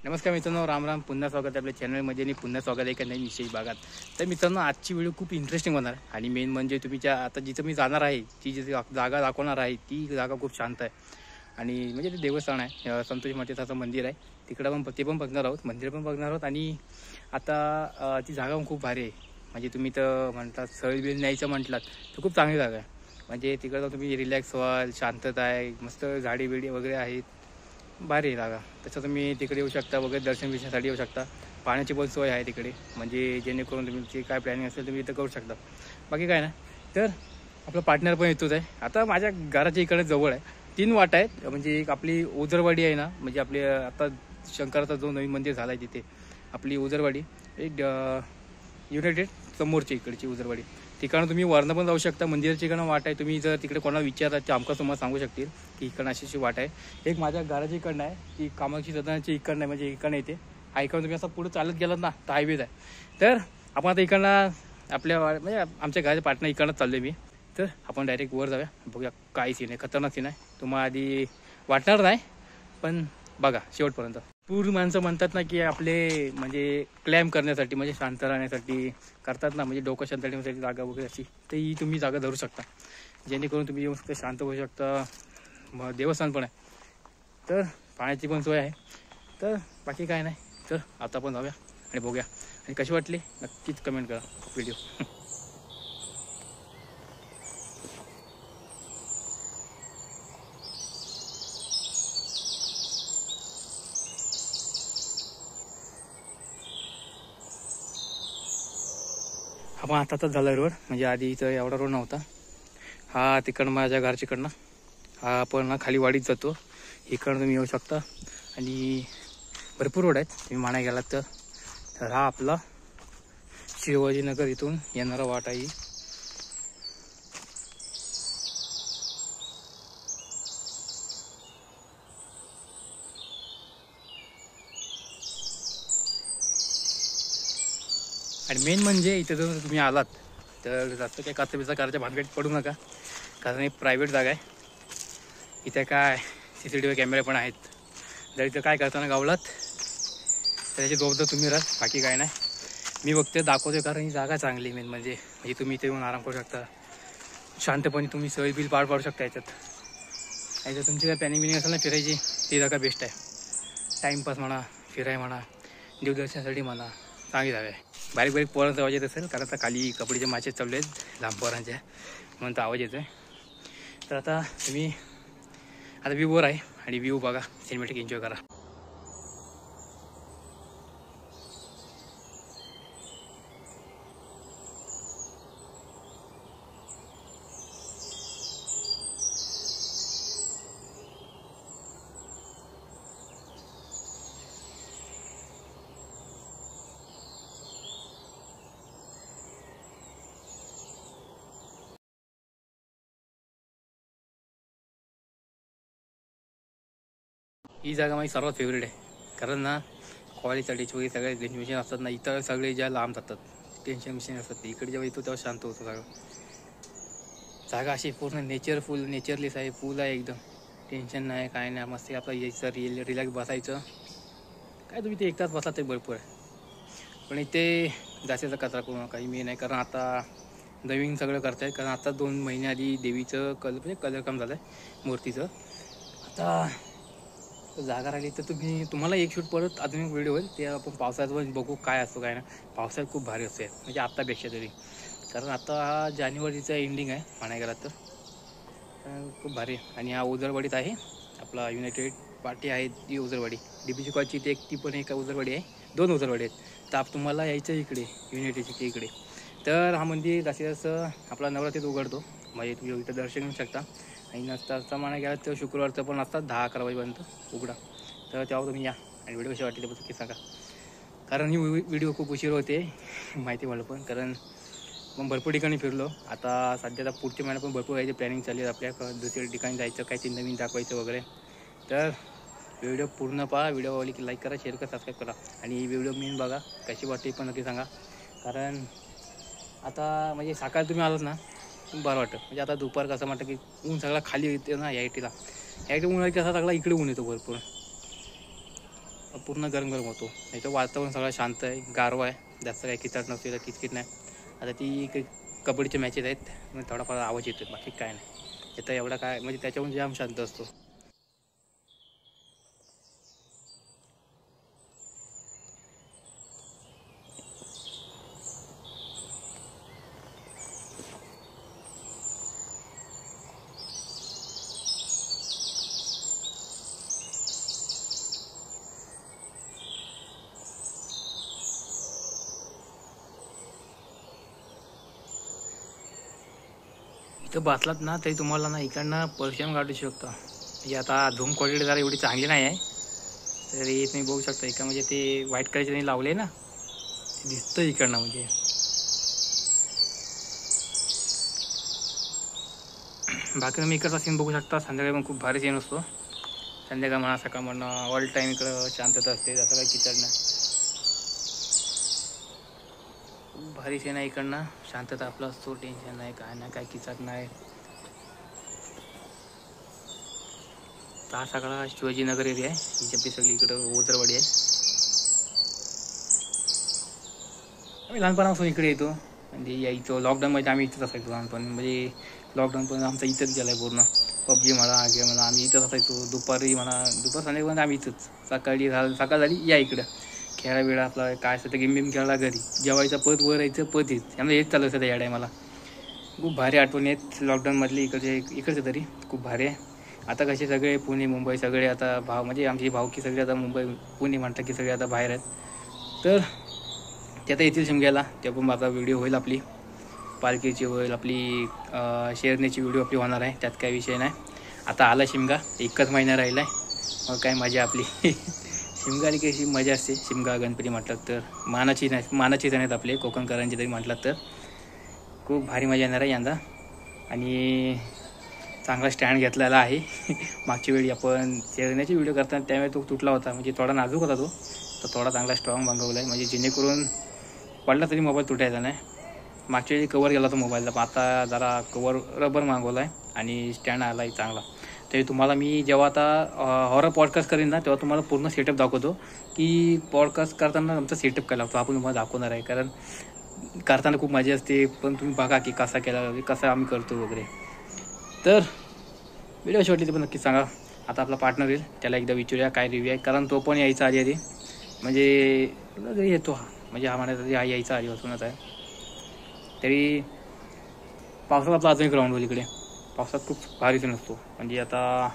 नमस्कार मित्रांनो, राम राम. पुन्हा स्वागत आहे आपल्या चॅनलमध्ये आणि पुन्हा स्वागत आहे एका नवीन विशेष भागात. तर मित्रांनो, आजची व्हिडिओ खूप इंटरेस्टिंग होणार आहे आणि मेन म्हणजे तुम्ही आता जिथं मी जाणार आहे ती जी जागा दाखवणार आहे ती जागा खूप शांत आहे आणि म्हणजे ते देवस्थान आहे, संतोष मातेचं मंदिर आहे. तिकडं पण ते पण बघणार आहोत, मंदिर पण बघणार आहोत. आणि आता ती जागा पण खूप भारी आहे. म्हणजे तुम्ही तर म्हणतात सहल बिल न्यायचं म्हटलात तर खूप चांगली जागा आहे. म्हणजे तिकडं तुम्ही रिलॅक्स व्हाल, शांतता आहे, मस्त झाडी बिडी वगैरे आहेत, भारी आहे जागा. तसं तुम्ही तिकडे येऊ शकता वगैरे, दर्शन बिर्शनसाठी येऊ शकता. पाण्याची पण सोय आहे तिकडे, म्हणजे जेणेकरून तुम्ही जे काय प्लॅनिंग असेल तुम्ही इथं करू शकता. बाकी काय ना, तर आपलं पार्टनर पण येतोच आहे. आता माझ्या घराच्या इकडे जवळ आहे 3 वाटा आहेत. म्हणजे एक आपली ओझरवाडी आहे ना, म्हणजे आपली आता शंकराचा जो नवीन मंदिर झाला आहे तिथे आपली ओझरवाडी, एक युनायटेड समोरची इकडची ओझरवाडी. ठिकाणं तुम्ही वरनं पण जाऊ शकता. मंदिराची इकडं वाट आहे. तुम्ही जर तिकडे कोणाला विचारता ते आमका तुम्हाला सांगू शकतील की इकडं अशी वाट आहे. एक माझ्या घराची इकडनं आहे, ती कामाक्षी सदनाची इकडनं आहे, म्हणजे इकडनं येते. ऐकून तुम्ही असं पुढे चालत गेलात ना तर हायवेज आहे. तर आपण आता इकडनं आपल्या म्हणजे आमच्या घराच्या पार्टनर इकडनं चाललो मी. तर आपण डायरेक्ट वर जाऊया, बघूया काय सीन आहे. खतरनाक सीन आहे, तुम्हाला आधी वाटणार नाही पण बघा शेवटपर्यंत. पूर्ण माणसं म्हणतात ना की आपले म्हणजे क्लॅम्प करण्यासाठी, म्हणजे शांत राहण्यासाठी करतात ना, म्हणजे डोकं शांत ठेवण्यासाठी जागा वगैरे अशी, तर ही तुम्ही जागा धरू शकता जेणेकरून तुम्ही मस्त शांत होऊ शकता. मग देवस्थान पण आहे, तर पाण्याची पण सोय आहे. तर बाकी काय नाही, तर आता आपण जाऊया आणि बघूया. आणि कशी वाटली नक्कीच कमेंट करा व्हिडिओ. आपण आता झाला रोड, म्हणजे आधी इथं एवढा रोड नव्हता. हा तिकडनं माझ्या घरच्याकडनं हा आपण ना खाली वाडीत जातो. इकडनं तुम्ही येऊ शकता आणि भरपूर रोड आहेत तुम्ही म्हणाय गेलात तर. तर हा आपला शिवाजीनगर इथून येणारा वाट आहे. आणि मेन म्हणजे इथं जर तुम्ही आलात तर जास्त काही काचबिचा करायच्या भानगडीत पडू नका, कारण ही प्रायव्हेट जागा आहे. इथे काय CCTV कॅमेरे पण आहेत. जर इथं काय करताना गावलात तर त्याची जबाबदार तुम्ही राहा, बाकी काय नाही. मी बघते दाखवते, कारण ही जागा चांगली मेन म्हणजे तुम्ही इथे येऊन आराम करू शकता. शांतपणे तुम्ही सहल बिल पाडू शकता याच्यात. आणि जर तुमची काय प्लॅनिंग बिनिंग असेल ना फिरायची, ती जागा बेस्ट आहे. टाईमपास म्हणा, फिराय म्हणा, देवदर्शनासाठी म्हणा, चांगली जागा आहे. बारीक बारीक पोरांचा आवाज येत असेल, कारण आता खाली कपड्याचे मासे चालले आहेत लहान पोरांच्या, म्हणून तो आवाज येतो आहे. तर आता तुम्ही आता व्ह्यूवर आहे आणि व्ह्यू बघा, सिनेमॅटिक एन्जॉय करा. ही जागा माझी सर्वात फेवरेट आहे, कारण ना कॉलेजसाठी वगैरे सगळे टेन्शन असतात ना, इथं सगळे ज्या लांब जातात टेन्शन मिशन असतात ते इकडे जेव्हा येतो तेव्हा शांत होतं सगळं. जागा अशी पूर्ण नेचरफुल, नेचरलेस आहे, फुल आहे एकदम. टेन्शन नाही, काय नाही, मस्त आपलं यायचं, रिलॅक्स बसायचं. काय तुम्ही ते 1 तास बसला तरी भरपूर आहे. पण इथे जास्तीचा कचरा करू नका, मी नाही, कारण आता नवीन सगळं करतायत. कारण आता 2 महिने आधी देवीचं म्हणजे कलर काम झालं आहे मूर्तीचं. आता जागा राहिली तर तुम्हाला एक शूट परत अजून एक व्हिडिओ होईल, ते आपण पावसाळ्यात बघू काय असतो काय ना. पावसाळ्यात खूप भारी असते, म्हणजे आत्तापेक्षा तरी, कारण आता जानेवारीचं एंडिंग आहे म्हणाय गेला तर. खूप भारी आहे. आणि हा ओझरवाडीत आहे आपला युनायटेड पार्टी आहे ती ओझरवाडी. DPC कॉलेजची ती ती पण एक ओझरवाडी आहे, 2 ओझरवाडी आहेत. तर तुम्हाला यायचं इकडे युनायटेडची इकडे. तर हा मंदिर जास्तीत जास्त आपला नवरात्रीत उघडतो, म्हणजे तुम्ही इथं दर्शन घेऊ शकता. आणि नसता म्हणा गेला तर शुक्रवारचं पण असतात 10-11 वाजेपर्यंत उघडा. तर तेव्हा तुम्ही या आणि व्हिडिओ कशी वाटली ते सांगा, कारण ही व्हिडिओ खूप उशीर होते माहिती मला पण, कारण मग भरपूर ठिकाणी फिरलो. आता सध्या पुढच्या महिन्यात पण भरपूर यायची प्लॅनिंग चालली आहे आपल्या, दुसऱ्या ठिकाणी जायचं, काहीतरी नवीन दाखवायचं वगैरे. तर व्हिडिओ पूर्ण पहा, व्हिडिओ आवडली की लाईक करा, शेअर करा, सबस्क्राईब करा. आणि व्हिडिओ मेन बघा कशी वाटली पण नक्की सांगा, कारण आता म्हणजे सकाळी तुम्ही आलात ना बरं वाटतं. म्हणजे आता दुपार कसं वाटतं की ऊन सगळा खाली येते ना, या ITला ऊन आहे, कसा सगळा इकडे ऊन येतो भरपूर. पूर्ण गरम गरम होतो. इथं वातावरण सगळं शांत आहे, गारवा आहे, जास्त काही किचड नसते, किचकिट नाही. आता ती काही कबड्डीच्या मॅचेस आहेत, मग थोडाफार आवाज येतो, बाकी काय नाही. इथं एवढा काय म्हणजे त्याच्याहून जाम शांत असतो. इथं बसलात ना तरी तुम्हाला ना इकडनं पर्शियन काढू शकता. म्हणजे आता धूम क्वालिटी जरा एवढी चांगली नाही आहे, तरी तुम्ही बघू शकता इकडं म्हणजे ते व्हाईट कलरचे त्यांनी लावले ना, ते दिसतं इकडनं. म्हणजे बाकी तुम्ही इकडचा सीन बघू शकता. संध्याकाळी पण खूप भारी सीन असतो. संध्याकाळ म्हणा सकाळ म्हणा ऑल टाईम इकडं शांतता असते, जसं काही किचड नाही. खूप भारी सीन आहे इकडनं, शांतता आपला असतो, टेन्शन नाही, काय नाही, काय किचड नाही. हा सगळा शिवाजीनगर एरिया आहे. ही सगळी इकडं ओझरवाडी आहे. आम्ही लहानपणापासून इकडे येतो, म्हणजे यायचो. लॉकडाऊनमध्ये आम्ही इथंच असायचो लहानपण. म्हणजे लॉकडाऊन पण आमचा इथंच गेला आहे पूर्ण. पबजी म्हणा गेम म्हणा आम्ही इथंच असायचो. दुपारी म्हणा दुपार संध्याकाळी आम्ही इथंच. सकाळ झाली या इकडं खेळा वेळा आपला काय असतं ते गेम खेळायला घरी जेवायचं, पद वर यायचं, पद येत. त्यामुळे हेच चालू असतं या टायमाला. खूप भारी आठवणी आहेत लॉकडाऊनमधली इकडचे तरी खूप भारी आहे. आता कसे सगळे पुणे मुंबई सगळे आता म्हणजे आमची भावकी सगळे आता मुंबई पुणे म्हणतात की सगळे आता बाहेर आहेत. तर ते आता येतील शिमग्याला. ते पण आता व्हिडिओ होईल, आपली पालखीची होईल, आपली शेरण्याची व्हिडिओ आपली होणार आहे, त्यात काही विषय नाही. आता आला शिमगा, एकच महिना राहिला आहे, मग काय मजा आपली. शिमगा आली की अशी मजा असते. शिमगा गणपती म्हटलं तर मानाची जण आहेत आपले कोकणकरांची तरी म्हटलं तर खूप भारी मजा येणार आहे यंदा. आणि चांगला स्टँड घेतलेला आहे. मागच्या वेळी आपण शेरण्याची व्हिडिओ करताना त्यावेळी तो तुटला होता, म्हणजे थोडा नाजूक होता तो, तर थोडा चांगला स्ट्रॉंग मागवला आहे, म्हणजे जेणेकरून पडला तरी मोबाईल तुटायचा नाही. मागच्या वेळी कवर गेला तो मोबाईलला, पण आता जरा कवर रबर मागवला आहे आणि स्टँड आला आहे चांगला. तरी तुम्हाला मी जेव्हा आता हॉरर पॉडकास्ट करीन ना तेव्हा तुम्हाला पूर्ण सेटअप दाखवतो की पॉडकास्ट करताना आमचा सेटअप काय लागतो आपण तुम्हाला दाखवणार आहे. कारण करताना खूप मजा असते, पण तुम्ही बघा की कसा केला कसं आम्ही करतो वगैरे. तर व्हिडिओ शेवटली ते पण नक्कीच सांगा. आता आपला पार्टनर येईल, त्याला एकदा विचारूया काय रिव्ह्यू आहे, कारण तो पण यायचा आधी म्हणजे येतो हा, म्हणजे हा म्हणायचा हा यायचा आधीपासूनच आहे. तरी पावसात आपला अजून एक राऊंड होईल इकडे. पावसात खूप भारी नसतो, म्हणजे आता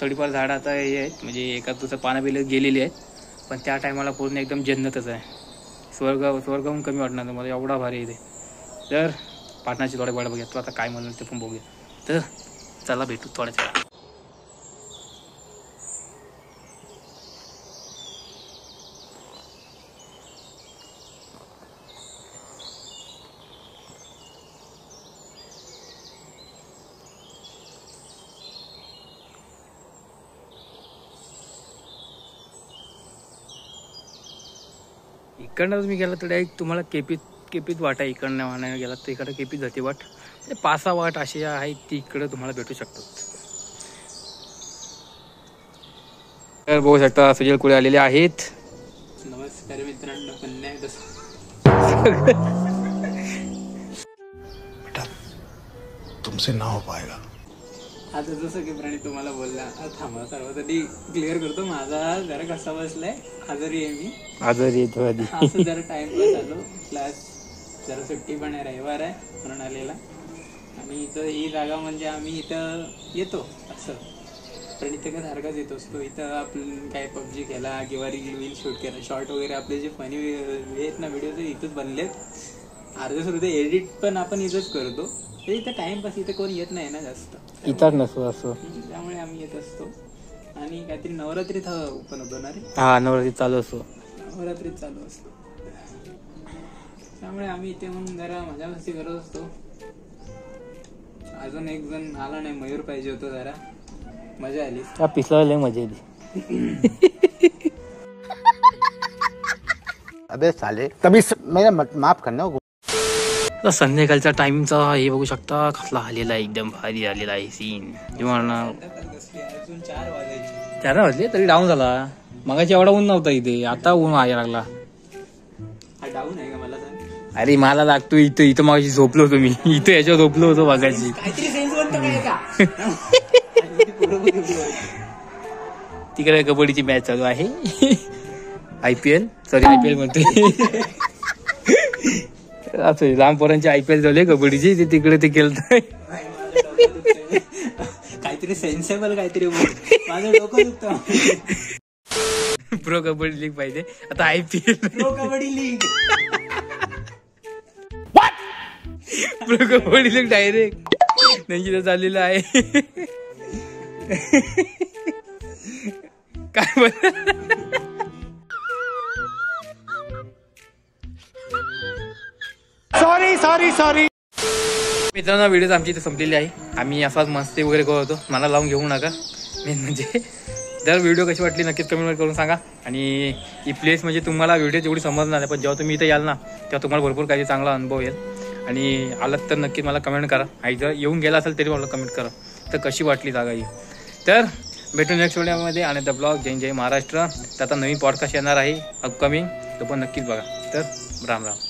थोडीफार झाडं आता हे आहेत, म्हणजे एका दुसरं पानं बिलं गेलेली आहेत, पण त्या टायमाला पूर्ण एकदम जन्नतच आहे. स्वर्गहून कमी वाटणार तुम्हाला, एवढा भारी आहे ते. तर पाटणाची थोड्या वाट बघूया, तो आता काय म्हणून ते पण बघूया. तर चला भेटू थोड्याच वेळा. इकडनं तुम्ही गेला तर डायरेक्ट तुम्हाला केपीत वाट आहे. इकडनं वाहण्याला गेला तर इकडं केपीत जाते वाट, म्हणजे 5-6 वाट अशी आहेत ती इकडं तुम्हाला भेटू शकतात. तर बघू शकता सुजल कुळे आलेले आहेत. नमस्कार मित्रांनो, पुन्हा बेटा तुमसे ना हो पाएगा. आता जसं की प्राणी तुम्हाला बोलला, थांबा सर्वांसाठी क्लिअर करतो, माझा जरा कसा बसलाय, आजारी आहे मी. आजारी येतो आधी असं जरा टाइमपास आलो, क्लास जरा सुट्टी पण आहे, रविवार आहे म्हणून आलेला. आणि इथं ही जागा म्हणजे आम्ही इथं येतो असं, पण इथं काय सारखाच येत असतो. इथं आपण काय पबजी केला किंवा रील शूट केला, शॉर्ट वगैरे आपले जे फनी आहेत ना व्हिडिओ ते इथंच बनलेत. अर्धे सुरू ते एडिट पण आपण इथंच करतो. इथं टाइमपास इथं कोणी येत नाही ना जास्त, इथंच नसतो असं, त्यामुळे आम्ही येत असतो. आणि काहीतरी नवरात्रीत ओपन होतो ना रे. हा, नवरात्रीत चालू असतो, नवरात्रीत चालू असतो, त्यामुळे आम्ही इथे म्हणून जरा मजा मस्ती करत असतो. अजून एक जण आला नाही, मयूर पाहिजे होतो, जरा मजा आली. पिसला लय मजा आली. अबे साले तभी मेरा माफ करना. तर संध्याकाळचा टाइमचा हे बघू शकता कसला आलेला आहे, एकदम भारी आलेला आहे सीन. जेव्हा 4 वाजले तरी डाऊन झाला, मगाशी एवढा ऊन नव्हता इथे, आता ऊन यायला लागला. डाऊन आहे का मला सांग. अरे मला लागतो इथं. इथं मगाशी झोपलो होतो मी, इथं याच्यावर झोपलो होतो मगाशी. काहीतरी सेन्स बनतं काय का. तिकडे कबड्डीची मॅच चालू आहे. IPL म्हणते. असं लहान पोरांची IPL चालू आहे कबड्डीची, ते तिकडे ते खेळतोय. काहीतरी सेन्सेबल काहीतरी बोल. माझं डोकं दुखतं. प्रो कबड्डी लीग पाहिजे आता. IPL pro kabaddi league. Pro kabaddi league direct नाही चाललेलं आहे. काय बोल. सॉरी मित्रांनो व्हिडिओ आमची इथे संपलेली आहे. आम्ही असाच मस्ती वगैरे करत होतो, मला लावून घेऊ नका. मेन म्हणजे जर व्हिडिओ कशी वाटली नक्कीच कमेंट करून सांगा. आणि ही प्लेस म्हणजे तुम्हाला व्हिडिओ जेवढी समजणार नाही, पण जेव्हा तुम्ही इथे याल ना तेव्हा तुम्हाला भरपूर काही चांगला अनुभव येईल. आणि आलात तर नक्कीच मला कमेंट करा. आणि जर येऊन गेला असेल तरी मला कमेंट करा तर कशी वाटली जागा ही. तर भेटू नेक्स्ट व्हिडिओमध्ये आणि द ब्लॉग. जय जय महाराष्ट्र. तर आता नवीन पॉडकास्ट येणार आहे अपकमिंग, तो पण नक्कीच बघा. तर राम राम.